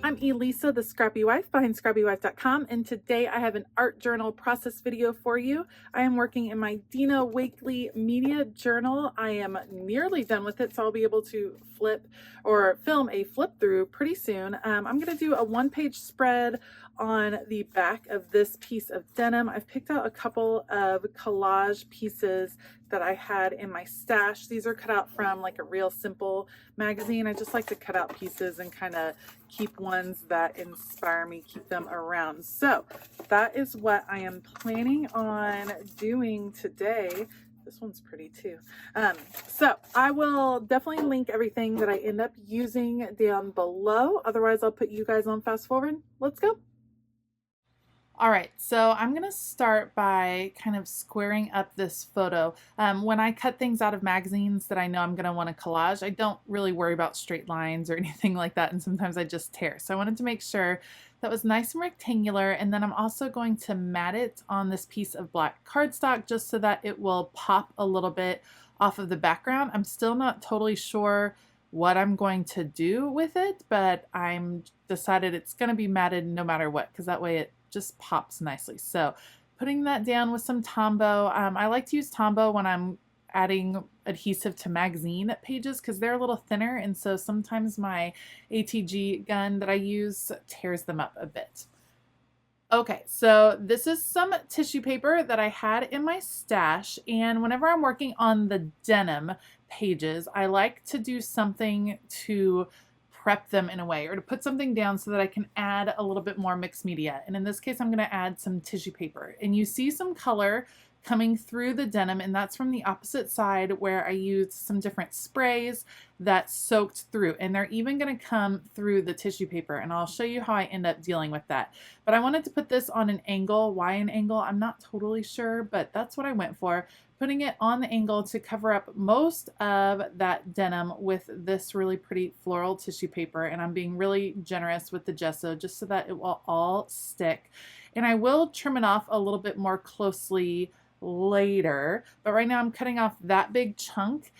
I'm Elisa, the Scrappy Wife behind ScrappyWife.com, and today I have an art journal process video for you. I am working in my Dina Wakley Media journal. I am nearly done with it, so I'll be able to flip or film a flip through pretty soon. I'm going to do a one-page spread on the back of this piece of denim. I've picked out a couple of collage pieces that I had in my stash. These are cut out from like a Real Simple magazine. I just like to cut out pieces and kind of keep ones that inspire me, keep them around. So that is what I am planning on doing today. This one's pretty too. So I will definitely link everything that I end up using down below. Otherwise, I'll put you guys on fast forward. Let's go. All right, so I'm gonna start by kind of squaring up this photo. When I cut things out of magazines that I know I'm gonna want to collage, I don't really worry about straight lines or anything like that, and sometimes I just tear. So I wanted to make sure that was nice and rectangular, and then I'm also going to mat it on this piece of black cardstock just so that it will pop a little bit off of the background. I'm still not totally sure what I'm going to do with it, but I'm decided it's gonna be matted no matter what, because that way it just pops nicely. So putting that down with some Tombow. I like to use Tombow when I'm adding adhesive to magazine pages because they're a little thinner, and so sometimes my ATG gun that I use tears them up a bit. Okay, so this is some tissue paper that I had in my stash, and whenever I'm working on the denim pages, I like to do something to prep them in a way, or to put something down so that I can add a little bit more mixed media. And in this case, I'm going to add some tissue paper. And you see some color coming through the denim, and that's from the opposite side where I used some different sprays that soaked through, and they're even going to come through the tissue paper, and I'll show you how I end up dealing with that. But I wanted to put this on an angle. Why an angle? I'm not totally sure, but that's what I went for. Putting it on the angle to cover up most of that denim with this really pretty floral tissue paper, and I'm being really generous with the gesso just so that it will all stick. And I will trim it off a little bit more closely later, but right now I'm cutting off that big chunk,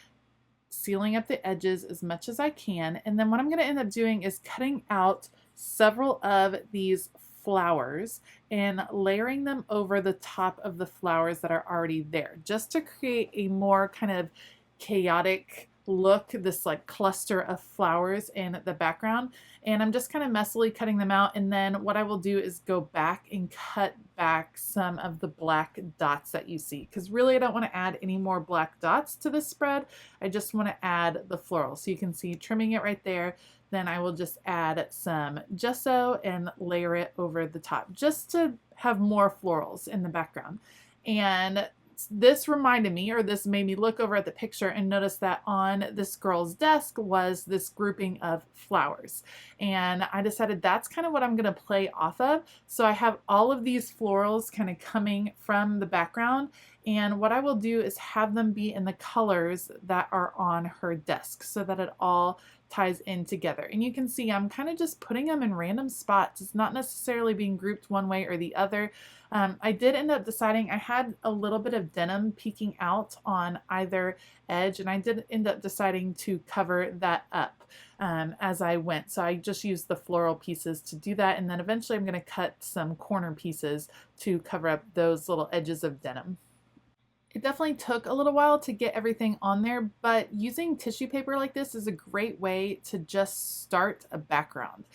sealing up the edges as much as I can, and then what I'm going to end up doing is cutting out several of these flowers and layering them over the top of the flowers that are already there, just to create a more kind of chaotic look, this like cluster of flowers in the background. And I'm just kind of messily cutting them out, and then what I will do is go back and cut back some of the black dots that you see, because really I don't want to add any more black dots to this spread. I just want to add the floral. So you can see trimming it right there. Then I will just add some gesso and layer it over the top just to have more florals in the background. And this reminded me, or this made me look over at the picture and notice that on this girl's desk was this grouping of flowers. And I decided that's kind of what I'm going to play off of. So I have all of these florals kind of coming from the background. And what I will do is have them be in the colors that are on her desk so that it all ties in together. And you can see I'm kind of just putting them in random spots. It's not necessarily being grouped one way or the other. I did end up deciding I had a little bit of denim peeking out on either edge, and I did end up deciding to cover that up as I went. So I just used the floral pieces to do that, and then eventually I'm going to cut some corner pieces to cover up those little edges of denim. It definitely took a little while to get everything on there, but using tissue paper like this is a great way to just start a background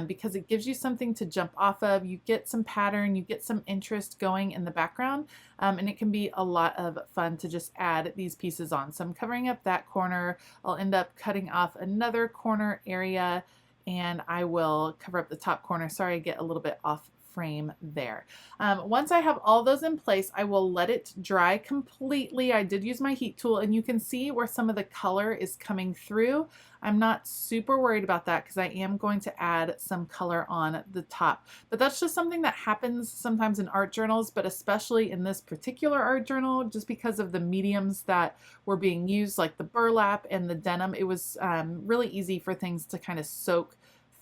because it gives you something to jump off of. You get some pattern, you get some interest going in the background, and it can be a lot of fun to just add these pieces on. So I'm covering up that corner. I'll end up cutting off another corner area, and I will cover up the top corner. Sorry, I get a little bit off frame there. Once I have all those in place, I will let it dry completely. I did use my heat tool, and you can see where some of the color is coming through. I'm not super worried about that because I am going to add some color on the top. But that's just something that happens sometimes in art journals, but especially in this particular art journal, just because of the mediums that were being used, like the burlap and the denim. It was really easy for things to kind of soak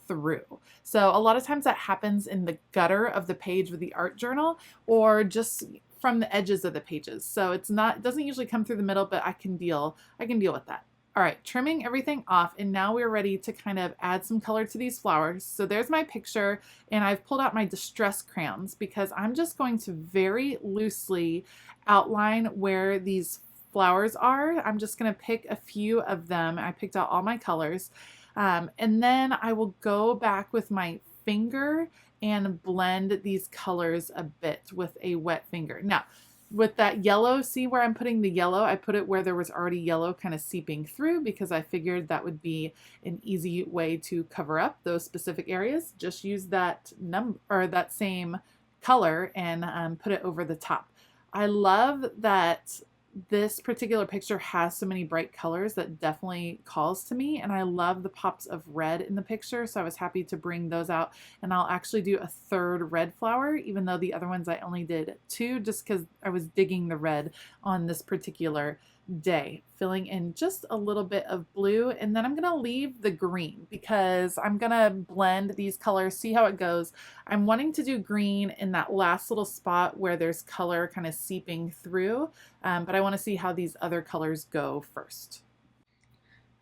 through. So a lot of times that happens in the gutter of the page with the art journal, or just from the edges of the pages. So it doesn't usually come through the middle, but I can deal with that. All right, trimming everything off, and now we're ready to kind of add some color to these flowers. So there's my picture, and I've pulled out my distress crayons because I'm just going to very loosely outline where these flowers are. I'm just going to pick a few of them. I picked out all my colors, and then I will go back with my finger and blend these colors a bit with a wet finger. Now, with that yellow, see where I'm putting the yellow? I put it where there was already yellow kind of seeping through because I figured that would be an easy way to cover up those specific areas. Just use that that same color and put it over the top. I love that this particular picture has so many bright colors that definitely calls to me, and I love the pops of red in the picture, so I was happy to bring those out. And I'll actually do a third red flower, even though the other ones I only did two, just because I was digging the red on this particular day, filling in just a little bit of blue, and then I'm gonna leave the green because I'm gonna blend these colors, see how it goes. I'm wanting to do green in that last little spot where there's color kind of seeping through, but I want to see how these other colors go first.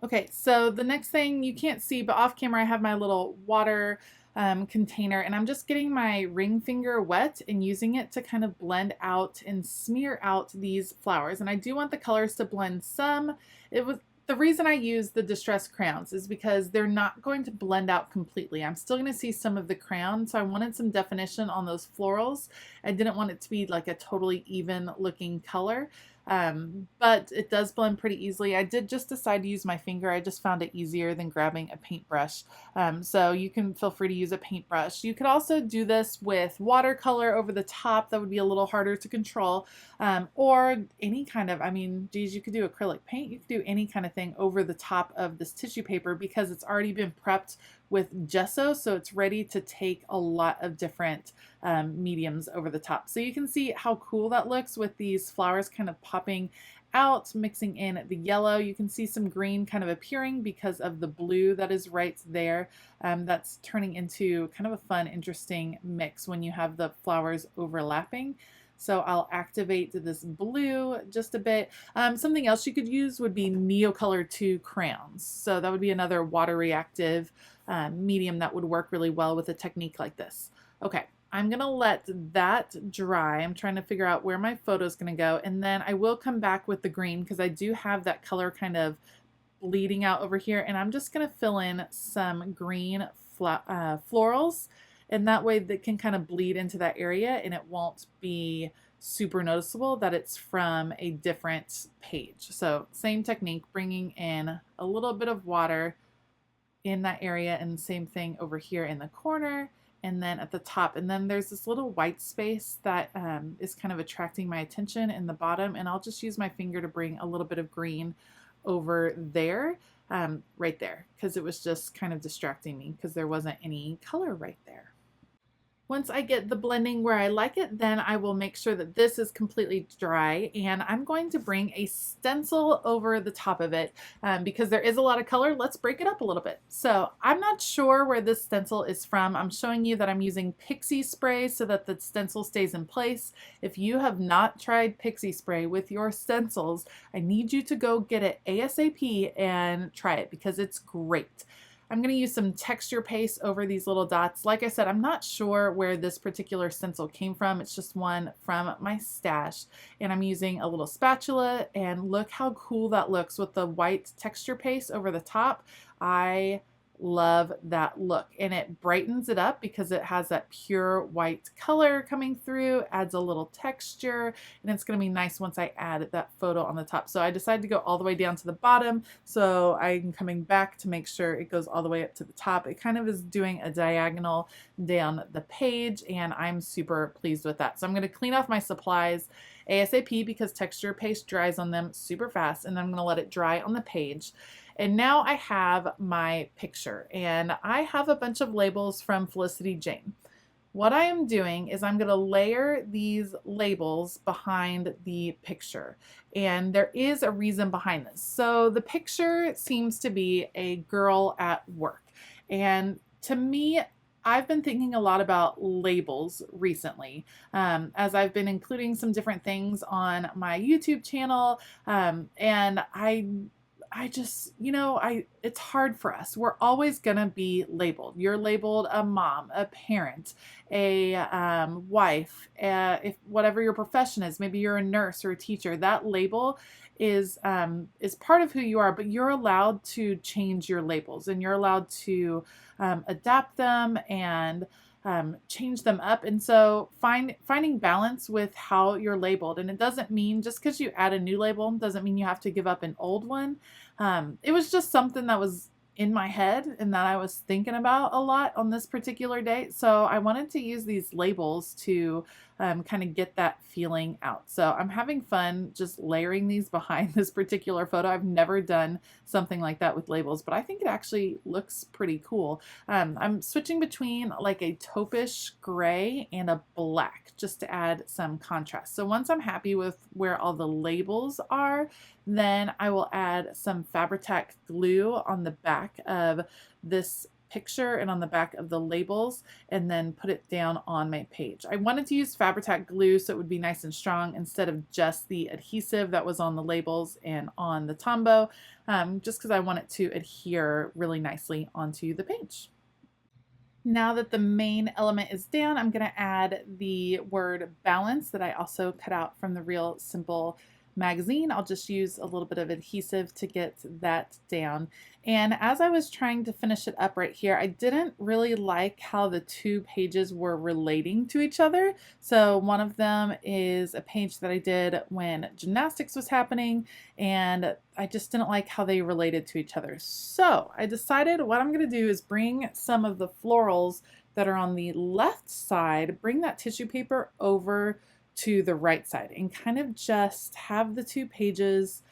Okay, so the next thing you can't see, but off camera I have my little water container, and I'm just getting my ring finger wet and using it to kind of blend out and smear out these flowers. And I do want the colors to blend some. The reason I use the distress crayons is because they're not going to blend out completely. I'm still going to see some of the crayon, so I wanted some definition on those florals. I didn't want it to be like a totally even looking color. But it does blend pretty easily. I did just decide to use my finger. I just found it easier than grabbing a paintbrush. So you can feel free to use a paintbrush. You could also do this with watercolor over the top. That would be a little harder to control. Or any kind of, I mean, geez, you could do acrylic paint. You could do any kind of thing over the top of this tissue paper because it's already been prepped with gesso, so it's ready to take a lot of different mediums over the top. So you can see how cool that looks with these flowers kind of popping out, mixing in the yellow. You can see some green kind of appearing because of the blue that is right there. That's turning into kind of a fun, interesting mix when you have the flowers overlapping. So I'll activate this blue just a bit. Something else you could use would be Neocolor 2 crayons. So that would be another water reactive medium that would work really well with a technique like this. Okay, I'm gonna let that dry. I'm trying to figure out where my photo is gonna go, and then I will come back with the green because I do have that color kind of bleeding out over here, and I'm just gonna fill in some green florals, and that way that can kind of bleed into that area and it won't be super noticeable that it's from a different page. So same technique, bringing in a little bit of water in that area, and the same thing over here in the corner and then at the top. And then there's this little white space that is kind of attracting my attention in the bottom, and I'll just use my finger to bring a little bit of green over there, right there, because it was just kind of distracting me because there wasn't any color right there. Once I get the blending where I like it, then I will make sure that this is completely dry, and I'm going to bring a stencil over the top of it because there is a lot of color. Let's break it up a little bit. So I'm not sure where this stencil is from. I'm showing you that I'm using pixie spray so that the stencil stays in place. If you have not tried pixie spray with your stencils, I need you to go get it ASAP and try it because it's great. I'm going to use some texture paste over these little dots. Like I said, I'm not sure where this particular stencil came from. It's just one from my stash. And I'm using a little spatula, and look how cool that looks with the white texture paste over the top. I love that look, and it brightens it up because it has that pure white color coming through, adds a little texture, and it's going to be nice once I add that photo on the top. So I decided to go all the way down to the bottom, so I'm coming back to make sure it goes all the way up to the top. It kind of is doing a diagonal down the page, and I'm super pleased with that. So I'm going to clean off my supplies ASAP because texture paste dries on them super fast, and I'm going to let it dry on the page. And now I have my picture, and I have a bunch of labels from Felicity Jane. What I am doing is I'm going to layer these labels behind the picture, and there is a reason behind this. So the picture seems to be a girl at work, and to me, I've been thinking a lot about labels recently as I've been including some different things on my YouTube channel, and I just, it's hard for us. We're always going to be labeled. You're labeled a mom, a parent, a wife, if whatever your profession is. Maybe you're a nurse or a teacher. That label is part of who you are, but you're allowed to change your labels, and you're allowed to adapt them and change them up. And so finding balance with how you're labeled. And it doesn't mean just because you add a new label doesn't mean you have to give up an old one. It was just something that was in my head and that I was thinking about a lot on this particular day. So I wanted to use these labels to kind of get that feeling out. So I'm having fun just layering these behind this particular photo. I've never done something like that with labels, but I think it actually looks pretty cool. I'm switching between like a taupish gray and a black just to add some contrast. So once I'm happy with where all the labels are, then I will add some Fabri-Tac glue on the back of this picture and on the back of the labels, and then put it down on my page. I wanted to use Fabri-Tac glue so it would be nice and strong instead of just the adhesive that was on the labels and on the Tombow, just because I want it to adhere really nicely onto the page. Now that the main element is down, I'm going to add the word balance that I also cut out from the Real Simple magazine. I'll just use a little bit of adhesive to get that down. And as I was trying to finish it up right here, I didn't really like how the two pages were relating to each other. So one of them is a page that I did when gymnastics was happening, and I just didn't like how they related to each other. So I decided what I'm going to do is bring some of the florals that are on the left side, bring that tissue paper over to the right side and kind of just have the two pages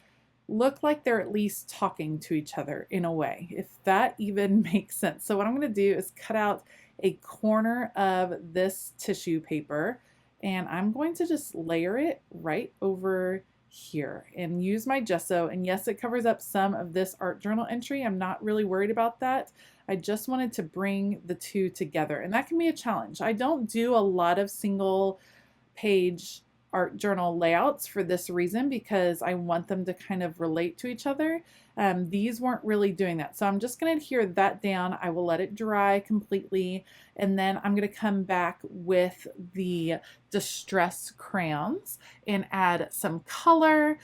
look like they're at least talking to each other in a way, if that even makes sense. So what I'm going to do is cut out a corner of this tissue paper, and I'm going to just layer it right over here and use my gesso. And yes, it covers up some of this art journal entry. I'm not really worried about that. I just wanted to bring the two together, and that can be a challenge. I don't do a lot of single page art journal layouts for this reason, because I want them to kind of relate to each other. These weren't really doing that. So I'm just going to adhere that down. I will let it dry completely, and then I'm going to come back with the Distress crayons and add some color,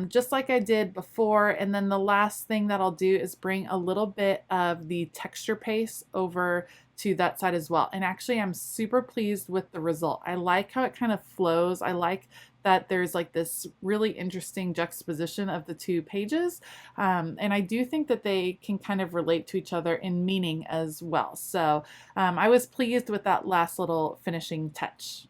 just like I did before. And then the last thing that I'll do is bring a little bit of the texture paste over to that side as well. And actually, I'm super pleased with the result. I like how it kind of flows. I like that there's like this really interesting juxtaposition of the two pages. And I do think that they can kind of relate to each other in meaning as well. So I was pleased with that last little finishing touch.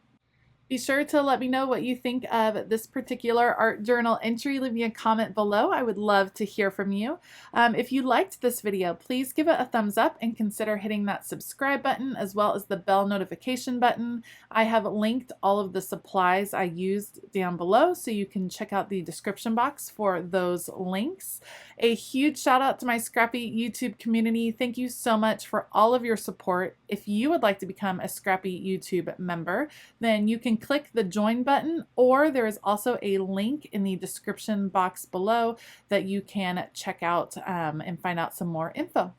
Be sure to let me know what you think of this particular art journal entry. Leave me a comment below. I would love to hear from you. If you liked this video, please give it a thumbs up and consider hitting that subscribe button as well as the bell notification button. I have linked all of the supplies I used down below, so you can check out the description box for those links. A huge shout out to my Scrappy YouTube community. Thank you so much for all of your support. If you would like to become a Scrappy YouTube member, then you can click the join button, or there is also a link in the description box below that you can check out and find out some more info.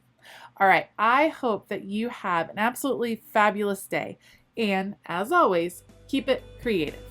All right, I hope that you have an absolutely fabulous day, and as always, keep it creative.